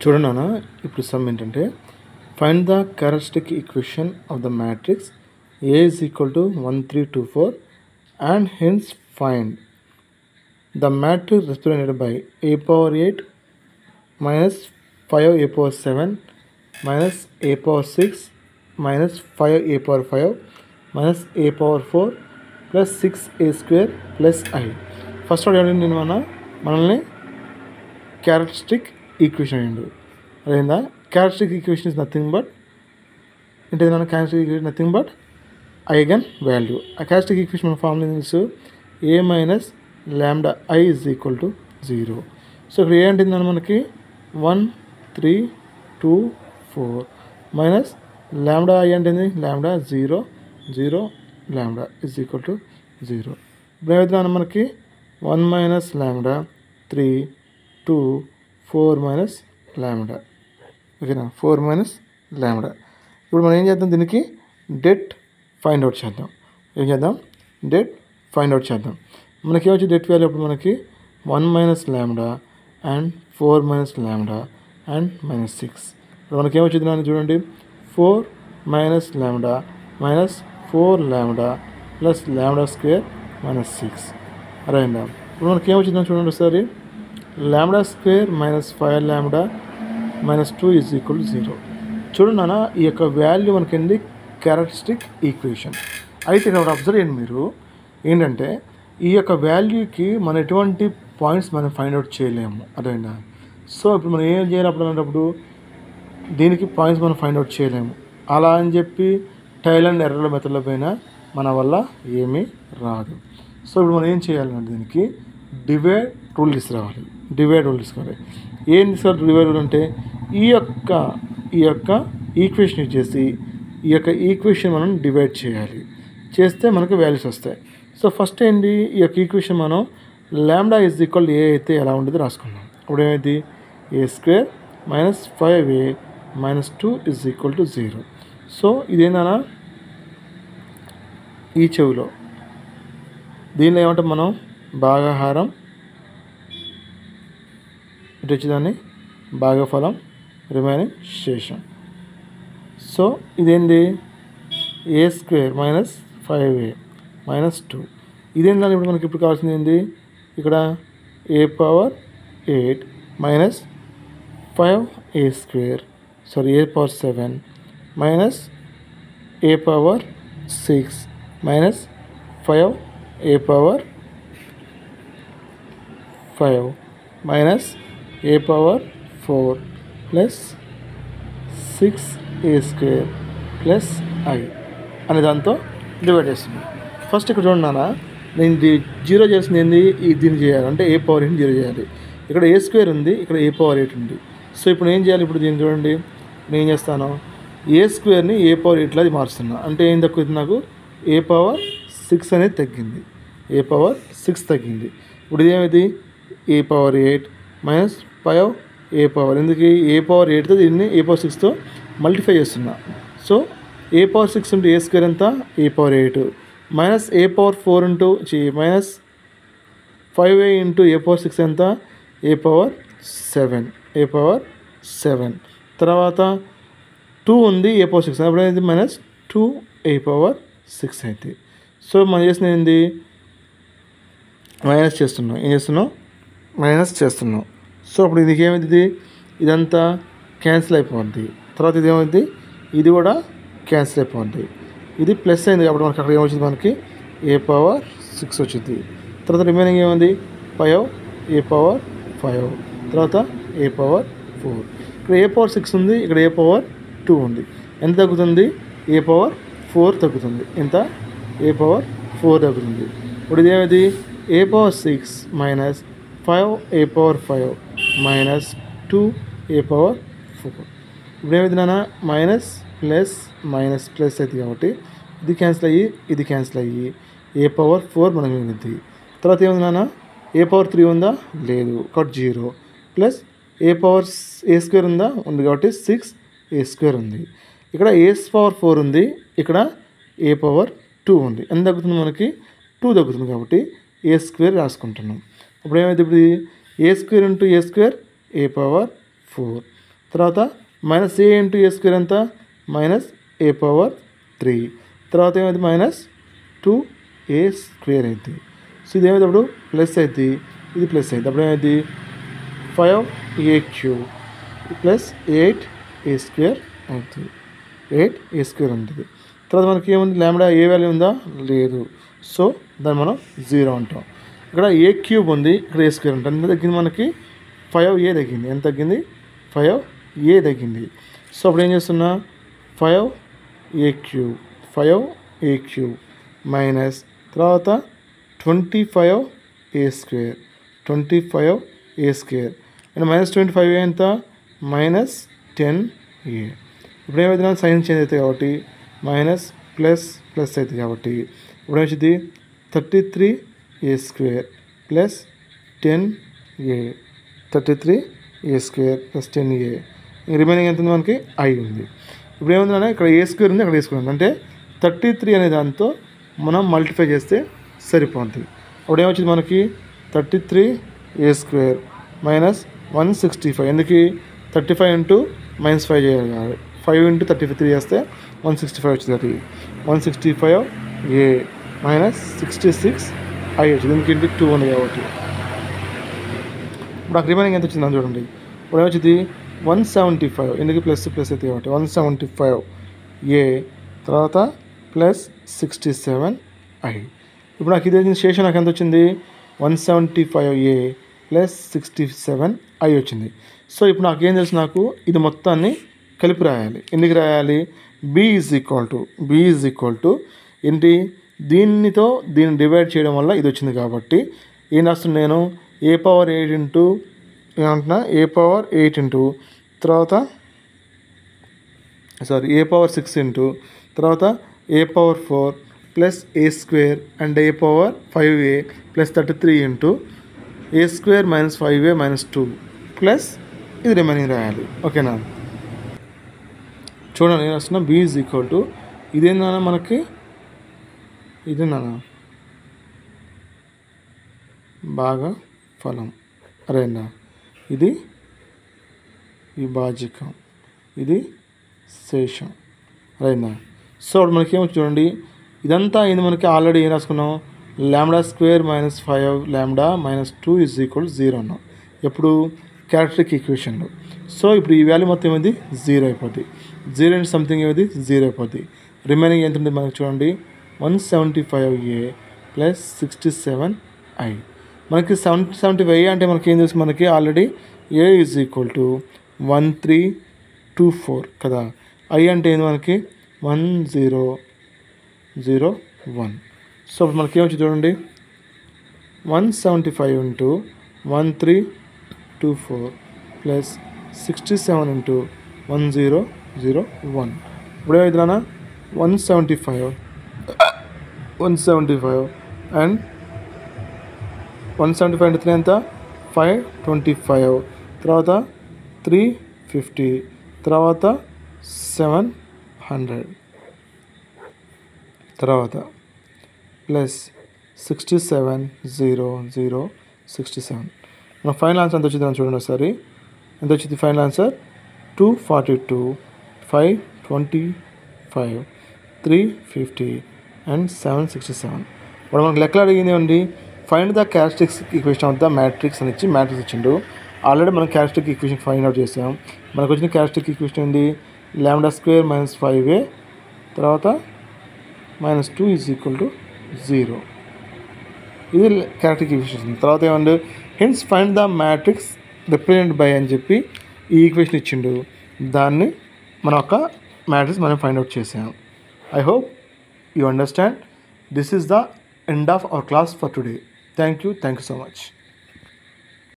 చూడండి నాన్న, ఇప్పుడు సమ్ ఏంటంటే find the characteristic equation of the matrix A is equal to 1 3 2 4 and hence find the matrix represented by a power 8 minus 5 a power 7 minus a power 6 minus 5 a power 5 minus a power 4 plus 6 a square plus I. First అడిగాను నేను మనల్ని characteristic equation అయ్యిండు. అదేందా characteristic equation is nothing but ఏంటి మన characteristic equation nothing but eigen value. ఆ characteristic equation మన formula తెలుసు, A minus lambda I is equal to 0. So ఇక్కడ ఏ అంటే మనకి 1 3 2 4 మైనస్ ల్యాండా ఐ అంటే ల్యాండా 0 0 ల్యాండా ఈజ్ ఈక్వల్ టు 0. ఇప్పుడు ఏమైతే మనకి 1 మైనస్ ల్యాండా 3 2 4 మైనస్ ల్యాండా, ఓకేనా, 4 మైనస్ ల్యాండా. ఇప్పుడు మనం ఏం చేద్దాం, దీనికి డెట్ ఫైండ్ అవుట్ చేద్దాం. ఏం చేద్దాం, డెట్ ఫైండ్ అవుట్ చేద్దాం. మనకి ఏమొచ్చి డెట్ వాల్యూ అప్పుడు మనకి 1 minus lambda and 4 minus lambda and minus 6. ఇప్పుడు మనకి ఏమొచ్చింది నాన్న చూడండి, 4 minus lambda minus 4 lambda plus lambda square minus 6. అరైందా. ఇప్పుడు మనకి ఏమొచ్చిందని చూడండి ఒకసారి, ల్యాండా స్క్వేర్ మైనస్ 5 ల్యాండా మైనస్ 2 ఈజ్ ఈక్వల్ టు 0. చూడండి నాన్న, ఈ యొక్క వాల్యూ మనకి ఏంటి, క్యారెక్టరిస్టిక్ ఈక్వేషన్. అయితే ఇక్కడ అబ్జర్వ్ చేయండి మీరు, ఏంటంటే ఈ యొక్క వాల్యూకి మనం ఎటువంటి పాయింట్స్ మనం ఫైండ్ అవుట్ చేయలేము, అదేనా. సో ఇప్పుడు మనం ఏం చేయాలి అప్పుడు అన్నప్పుడు, దీనికి పాయింట్స్ మనం ఫైండ్ అవుట్ చేయలేము. అలా అని చెప్పి ట్రయల్ అండ్ ఎర్రర్ మెథడ్లో పోయినా మన వల్ల ఏమీ రాదు. సో ఇప్పుడు మనం ఏం చేయాలంటే దీనికి డివైడ్ రూల్ తీసుకురావాలి. డివైడ్ రూల్ తీసుకోవాలి. ఏం తీసుకోవాలి డివైడ్ రూల్ అంటే, ఈ యొక్క ఈక్వేషన్ ఇచ్చేసి ఈ యొక్క ఈక్వేషన్ మనం డివైడ్ చేయాలి. చేస్తే మనకు వాల్యూస్ వస్తాయి. సో ఫస్ట్ ఏంటి, ఈ యొక్క ఈక్వేషన్ మనం ల్యాండా ఈజ్ ఈక్వల్ ఏ అయితే ఎలా ఉండేది రాసుకున్నాం. అప్పుడు ఏమైంది, A square minus 5a minus 2 is equal to 0. So ఇదేందన్నా ఈ చెవిలో, దీనిలో ఏమంటే మనం భాగహారం, ఇటు వచ్చేదాన్ని భాగఫలం, రిమైనింగ్ శేషం. సో ఇదేంటి, ఏ స్క్వేర్ మైనస్ 5a మైనస్ 2. ఇదేంటంటే ఇప్పుడు మనకి ఇప్పుడు కావాల్సింది ఏంటి, ఇక్కడ A power 8 minus 5a square, sorry A power 7 minus A power 6 minus 5a power 5 minus A power 4 plus 6a square plus I అనే దాంతో డివైడ్ చేస్తుంది. ఫస్ట్ ఇక్కడ చూడండి నాన్న, నేను జీరో చేసింది ఏంది, దీన్ని చేయాలి అంటే ఏ పవర్ 8 జీరో చేయాలి. ఇక్కడ ఏ స్క్వేర్ ఉంది, ఇక్కడ ఏ పవర్ 8 ఉంది. సో ఇప్పుడు ఏం చేయాలి, ఇప్పుడు దీన్ని చూడండి, నేను ఏం చేస్తాను, ఏ స్క్వేర్ని ఏ పవర్ 8 లాగా మారుస్తున్నా. అంటే ఏం తక్కువ, నాకు ఏ పవర్ 6 అనేది తగ్గింది, ఏ పవర్ 6 తగ్గింది. ఇప్పుడు ఇదేమైంది, A power 8 minus 5 A power, ఎందుకు ఏ పవర్ 8తో దీన్ని ఏ పవర్ 6తో మల్టిఫై చేస్తున్నా. So A power 6 into A square ఎంత, A power 8 minus A power 4 into minus 5a into A power 6 ఎంత, ఏ పవర్ 7, ఏ పవర్ 7. తర్వాత 2 ఉంది, ఏ power 6 అప్పుడు ఏంటి, మైనస్ 2 ఏ పవర్ 6 అయితే. సో మనం చేసిన ఏంది, మైనస్ చేస్తున్నాం. ఏం చేస్తున్నాం, మైనస్ చేస్తున్నాం. సో అప్పుడు ఇది ఏమైంది, ఇదంతా క్యాన్సిల్ అయిపోద్ది. తర్వాత ఇది ఏమైంది, ఇది కూడా క్యాన్సిల్ అయిపోద్ది. ఇది ప్లస్ అయింది కాబట్టి మనకి అక్కడ ఏమొచ్చింది, మనకి ఏ పవర్ 6 వచ్చింది. తర్వాత రిమైనింగ్ ఏముంది, 5 ఏ పవర్ 5 తర్వాత ఏ పవర్ 4. ఇక్కడ ఏ పవర్ 6 ఉంది, ఇక్కడ ఏ పవర్ 2 ఉంది. ఎంత తగ్గుతుంది, ఏ పవర్ 4 తగ్గుతుంది. ఎంత, ఏ పవర్ 4 తగ్గుతుంది. ఇప్పుడు ఇది ఏమైంది, ఏ power 6 minus 5 A power 5 minus 2 A power 4. ఇప్పుడు ఏమైంది నాన్న, మైనస్ ప్లస్ మైనస్ ప్లస్ అవుతుంది కాబట్టి ఇది క్యాన్సిల్ అయ్యి ఇది క్యాన్సిల్ అయ్యి ఏ పవర్ 4 మనకు మిగులుతుంది. తర్వాత ఏముంది నాన్న, ఏ పవర్ 3 ఉందా, లేదు కాబట్టి 0 ప్లస్ ఏ పవర్ ఏ స్క్వేర్ ఉందా, ఉంది కాబట్టి 6a స్క్వేర్ ఉంది. ఇక్కడ ఏ పవర్ 4 ఉంది, ఇక్కడ ఏ పవర్ 2 ఉంది. ఎంత తగ్గుతుంది, మనకి 2 తగ్గుతుంది కాబట్టి ఏ స్క్వేర్ రాసుకుంటున్నాం. ఇప్పుడు ఏమైతే, ఇప్పుడు ఏ square into A square A power 4 తర్వాత minus A into A square ఎంత మైనస్ ఏ పవర్ 3 తర్వాత ఏమైంది మైనస్ 2a స్క్వేర్ అవుతుంది. సో ఇది ఏమైంది అప్పుడు ప్లస్ అవుతుంది, ఇది ప్లస్ అవుతుంది. అప్పుడు ఏమైంది 5a³ ప్లస్ 8a స్క్వేర్ అవుతుంది. 8a స్క్వేర్ ఉంటుంది. తర్వాత మనకి ఏముంది లాంబ్డా ఏ వాల్యూ ఉందా లేదు. సో దాన్ని మనం 0 అంటాం. ఇక్కడ a³ ఉంది, ఇక్కడ a స్క్వేర్ ఉంటుంది. ఎంత తగ్గింది మనకి 5a తగ్గింది. ఎంత తగ్గింది 5a తగ్గింది. సో అప్పుడు ఏం చేస్తున్నా 5a³ మైనస్ తర్వాత 25a square 25a square and minus 25a ఎంత మైనస్ 10a. ఇప్పుడు ఏమైతే సైన్ చేంజ్ అవుతాయి కాబట్టి మైనస్ ప్లస్ ప్లస్ అవుతుంది కాబట్టి ఇప్పుడు ఏమొచ్చింది 33a square plus 10a 33a square plus 10a. Remaining ఎంత ఉంది మనకి i ఉంది. ఇప్పుడు ఏముంది ఇక్కడ ఏ స్క్వేర్ ఉంది, అక్కడ ఏ స్క్వేర్ ఉంది. అంటే 33 అనే దాంతో మనం మల్టిప్లై చేస్తే సరిపోతుంది. అప్పుడు ఏమొచ్చింది మనకి 33a స్క్వేర్ మైనస్ 165. ఎందుకు 35 ఇంటూ -5 చేయాలి. 5 ఇంటూ 33 చేస్తే 165 వచ్చింది. అది 165a మైనస్ 66i వచ్చింది. దీనికి ఇంటూ 2 ఉంది కాబట్టి ఇప్పుడు అక్కడ రిమైనింగ్ ఎంత వచ్చింది అని చూడండి. ఇప్పుడు ఏమొచ్చింది 175 ఎందుకు ప్లస్ ప్లస్ అయితే కాబట్టి 175a తర్వాత ప్లస్ 67i. ఇప్పుడు నాకు ఇది వచ్చింది శేషం నాకు ఎంత వచ్చింది 175a ప్లస్ 67i వచ్చింది. సో ఇప్పుడు నాకు ఏం తెలుసు, నాకు ఇది మొత్తాన్ని కలిపి రాయాలి. ఎందుకు రాయాలి b ఈజ్ ఈక్వల్ టు ఏంటి దీనితో దీన్ని డివైడ్ చేయడం వల్ల ఇది వచ్చింది కాబట్టి ఏం రాస్తున్నాను నేను a పవర్ 8 ఇంటూ ఏమంటున్నా a పవర్ 8 ఇంటూ తర్వాత a పవర్ 6 ఇంటూ తర్వాత a power 4 plus a square and a power 5a plus 33 into a square minus 5a minus 2 plus ఇది రిమైనింగ్ రాయాలి. ఓకేనా చూడండి నేను వస్తున్నా b ఈజ్ ఈక్వల్ టు ఇదేందన్నా మనకి ఇదేనా బాగా ఫలం అరేనా ఇది విభాజకం ఇది శేషం అరేనా. సో అప్పుడు మనకి ఏమో చూడండి ఇదంతా అయింది మనకి ఆల్రెడీ ఏం రాసుకున్నాం lambda square minus 5 lambda minus 2 is equal 0 అన్నాం ఎప్పుడు క్యారెక్టరిస్టిక్ ఈక్వేషన్లో. సో ఇప్పుడు ఈ వాల్యూ మొత్తం ఏమైంది 0 అయిపోద్ది. 0 అండ్ సంథింగ్ ఏమైంది 0 అయిపోద్ది. రిమైనింగ్ ఎంత ఉంటుంది మనకి చూడండి 175a ప్లస్ 67i. మనకి 75a అంటే మనకి ఏం తెలుసు మనకి already a is equal to 1324 కదా. i అంటే ఏంది మనకి 1001. సో ఇప్పుడు మనకి ఏమొచ్చి చూడండి 175 ఇంటూ 1324 ప్లస్ 67 ఇంటూ 1001. ఇప్పుడు ఏమైతుందన్నా 175 అండ్ 175 అంటే 3 ఎంత 525 తర్వాత 350 తర్వాత 700 తర్వాత ప్లస్ 67 మన ఫైనల్ ఆన్సర్ ఎంత వచ్చింది అని చూడండి ఒకసారి. ఎంత వచ్చింది ఫైనల్ ఆన్సర్ 242 525 350 అండ్ 767. ఇప్పుడు మనకు లెక్కలు అడిగింది అండి find the characteristic equation of the matrix అని ఇచ్చి మ్యాట్రిక్స్ ఇచ్చిండు. ఆల్రెడీ మనం క్యారెక్టరిస్టిక్ ఈక్వేషన్ ఫైండ్ అవుట్ చేసాం. మనకు వచ్చిన క్యారెక్టరిస్టిక్ ఈక్వేషన్ ఏంటి లాంబ్డా స్క్వేర్ మైనస్ 5a తర్వాత మైనస్ 2 ఈజ్ ఈక్వల్ టు 0. ఇది క్యారెక్టరిస్టిక్ ఈక్వేషన్. తర్వాత ఏమండి hence find the matrix represent by అని చెప్పి ఈ ఈక్వేషన్ ఇచ్చిండు. దాన్ని మన ఒక మ్యాట్రిక్స్ మనం ఫైండ్ అవుట్ చేసాం. I hope you understand. This is the end of our class for today. Thank you so much.